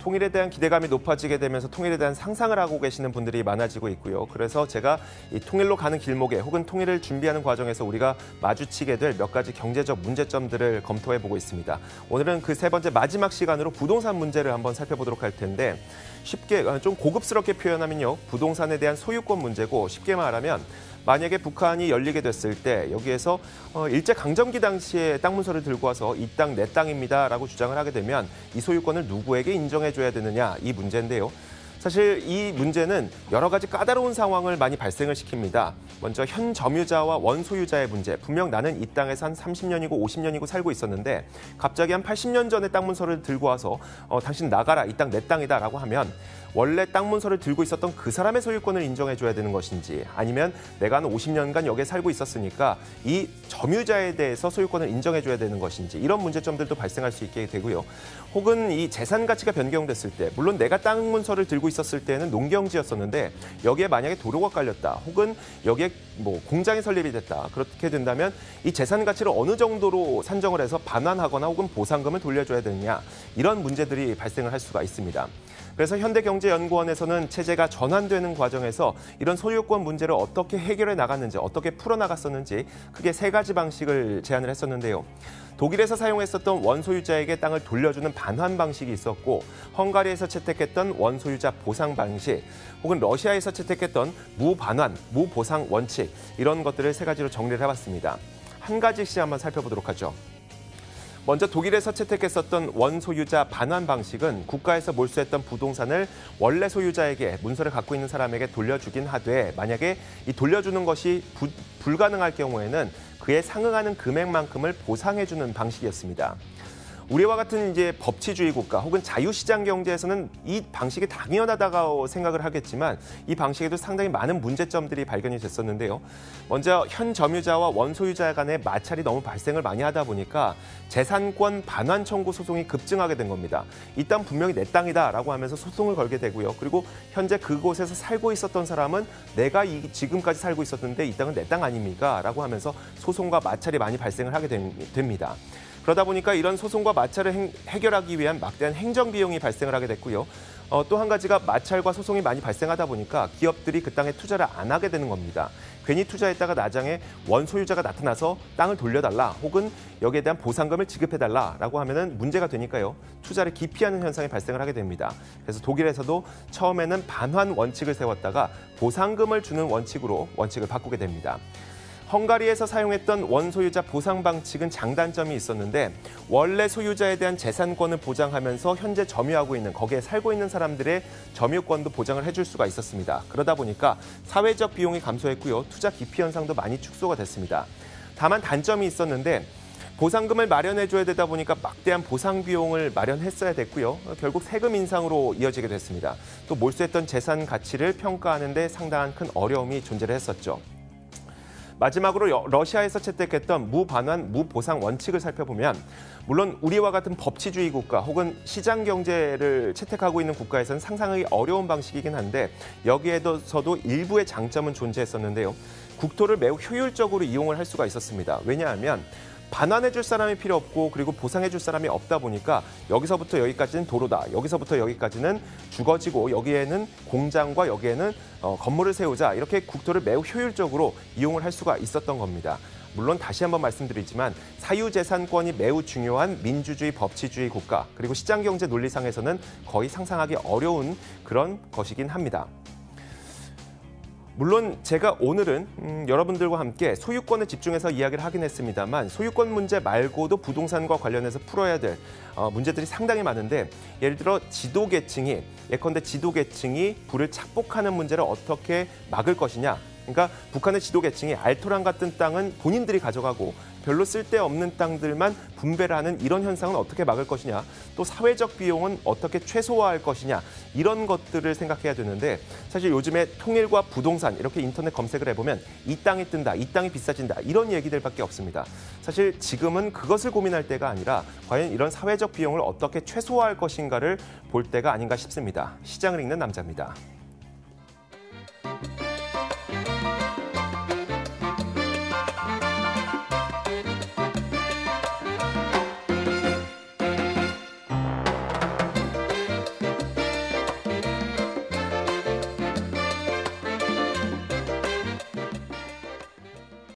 통일에 대한 기대감이 높아지게 되면서 통일에 대한 상상을 하고 계시는 분들이 많아지고 있고요. 그래서 제가 이 통일로 가는 길목에 혹은 통일을 준비하는 과정에서 우리가 마주치게 될 몇 가지 경제적 문제점들을 검토해 보고 있습니다. 오늘은 그 세 번째 마지막 시간으로 부동산 문제를 한번 살펴보도록 할 텐데 쉽게 좀 고급스럽게 표현하면요. 부동산에 대한 소유권 문제고 쉽게 말하면 만약에 북한이 열리게 됐을 때 여기에서 일제강점기 당시에 땅 문서를 들고 와서 이 땅 내 땅입니다라고 주장을 하게 되면 이 소유권을 누구에게 인정해줘야 되느냐 이 문제인데요. 사실 이 문제는 여러 가지 까다로운 상황을 많이 발생을 시킵니다. 먼저 현 점유자와 원소유자의 문제. 분명 나는 이 땅에서 한 30년이고 50년이고 살고 있었는데 갑자기 한 80년 전에 땅 문서를 들고 와서 당신 나가라, 이 땅 내 땅이다라고 하면 원래 땅 문서를 들고 있었던 그 사람의 소유권을 인정해줘야 되는 것인지 아니면 내가 한 50년간 여기에 살고 있었으니까 이 점유자에 대해서 소유권을 인정해줘야 되는 것인지 이런 문제점들도 발생할 수 있게 되고요. 혹은 이 재산 가치가 변경됐을 때 물론 내가 땅 문서를 들고 있었을 때는 농경지였었는데 여기에 만약에 도로가 깔렸다 혹은 여기에 뭐 공장이 설립이 됐다. 그렇게 된다면 이 재산 가치를 어느 정도로 산정을 해서 반환하거나 혹은 보상금을 돌려줘야 되느냐 이런 문제들이 발생을 할 수가 있습니다. 그래서 현대경제연구원에서는 체제가 전환되는 과정에서 이런 소유권 문제를 어떻게 해결해 나갔는지, 어떻게 풀어나갔었는지 크게 세 가지 방식을 제안을 했었는데요. 독일에서 사용했었던 원소유자에게 땅을 돌려주는 반환 방식이 있었고 헝가리에서 채택했던 원소유자 보상 방식, 혹은 러시아에서 채택했던 무반환, 무보상 원칙 이런 것들을 세 가지로 정리를 해봤습니다. 한 가지씩 한번 살펴보도록 하죠. 먼저 독일에서 채택했었던 원소유자 반환 방식은 국가에서 몰수했던 부동산을 원래 소유자에게 문서를 갖고 있는 사람에게 돌려주긴 하되 만약에 이 돌려주는 것이 불가능할 경우에는 그에 상응하는 금액만큼을 보상해주는 방식이었습니다. 우리와 같은 이제 법치주의 국가 혹은 자유시장 경제에서는 이 방식이 당연하다고 생각을 하겠지만 이 방식에도 상당히 많은 문제점들이 발견이 됐었는데요. 먼저 현 점유자와 원소유자 간의 마찰이 너무 발생을 많이 하다 보니까 재산권 반환 청구 소송이 급증하게 된 겁니다. 이 땅 분명히 내 땅이다라고 하면서 소송을 걸게 되고요. 그리고 현재 그곳에서 살고 있었던 사람은 내가 지금까지 살고 있었는데 이 땅은 내 땅 아닙니까? 라고 하면서 소송과 마찰이 많이 발생을 하게 됩니다. 그러다 보니까 이런 소송과 마찰을 해결하기 위한 막대한 행정 비용이 발생을 하게 됐고요. 또 한 가지가 마찰과 소송이 많이 발생하다 보니까 기업들이 그 땅에 투자를 안 하게 되는 겁니다. 괜히 투자했다가 나중에 원소유자가 나타나서 땅을 돌려달라 혹은 여기에 대한 보상금을 지급해달라라고 하면은 문제가 되니까요. 투자를 기피하는 현상이 발생을 하게 됩니다. 그래서 독일에서도 처음에는 반환 원칙을 세웠다가 보상금을 주는 원칙을 바꾸게 됩니다. 헝가리에서 사용했던 원소유자 보상 방식은 장단점이 있었는데 원래 소유자에 대한 재산권을 보장하면서 현재 점유하고 있는 거기에 살고 있는 사람들의 점유권도 보장을 해줄 수가 있었습니다. 그러다 보니까 사회적 비용이 감소했고요. 투자 기피 현상도 많이 축소가 됐습니다. 다만 단점이 있었는데 보상금을 마련해줘야 되다 보니까 막대한 보상 비용을 마련했어야 됐고요. 결국 세금 인상으로 이어지게 됐습니다. 또 몰수했던 재산 가치를 평가하는 데 상당한 큰 어려움이 존재를 했었죠. 마지막으로 러시아에서 채택했던 무반환, 무보상 원칙을 살펴보면 물론 우리와 같은 법치주의 국가 혹은 시장 경제를 채택하고 있는 국가에서는 상상하기 어려운 방식이긴 한데 여기에서도 일부의 장점은 존재했었는데요. 국토를 매우 효율적으로 이용을 할 수가 있었습니다. 왜냐하면 반환해줄 사람이 필요 없고 그리고 보상해줄 사람이 없다 보니까 여기서부터 여기까지는 도로다. 여기서부터 여기까지는 주거지고 여기에는 공장과 여기에는 건물을 세우자. 이렇게 국토를 매우 효율적으로 이용을 할 수가 있었던 겁니다. 물론 다시 한번 말씀드리지만 사유재산권이 매우 중요한 민주주의 법치주의 국가 그리고 시장경제 논리상에서는 거의 상상하기 어려운 그런 것이긴 합니다. 물론 제가 오늘은 여러분들과 함께 소유권에 집중해서 이야기를 하긴 했습니다만 소유권 문제 말고도 부동산과 관련해서 풀어야 될 문제들이 상당히 많은데 예를 들어 예컨대 지도계층이 부를 착복하는 문제를 어떻게 막을 것이냐. 그러니까 북한의 지도계층이 알토란 같은 땅은 본인들이 가져가고 별로 쓸데없는 땅들만 분배를 하는 이런 현상은 어떻게 막을 것이냐. 또 사회적 비용은 어떻게 최소화할 것이냐. 이런 것들을 생각해야 되는데 사실 요즘에 통일과 부동산 이렇게 인터넷 검색을 해보면 이 땅이 뜬다, 이 땅이 비싸진다 이런 얘기들밖에 없습니다. 사실 지금은 그것을 고민할 때가 아니라 과연 이런 사회적 비용을 어떻게 최소화할 것인가를 볼 때가 아닌가 싶습니다. 시장을 읽는 남자입니다.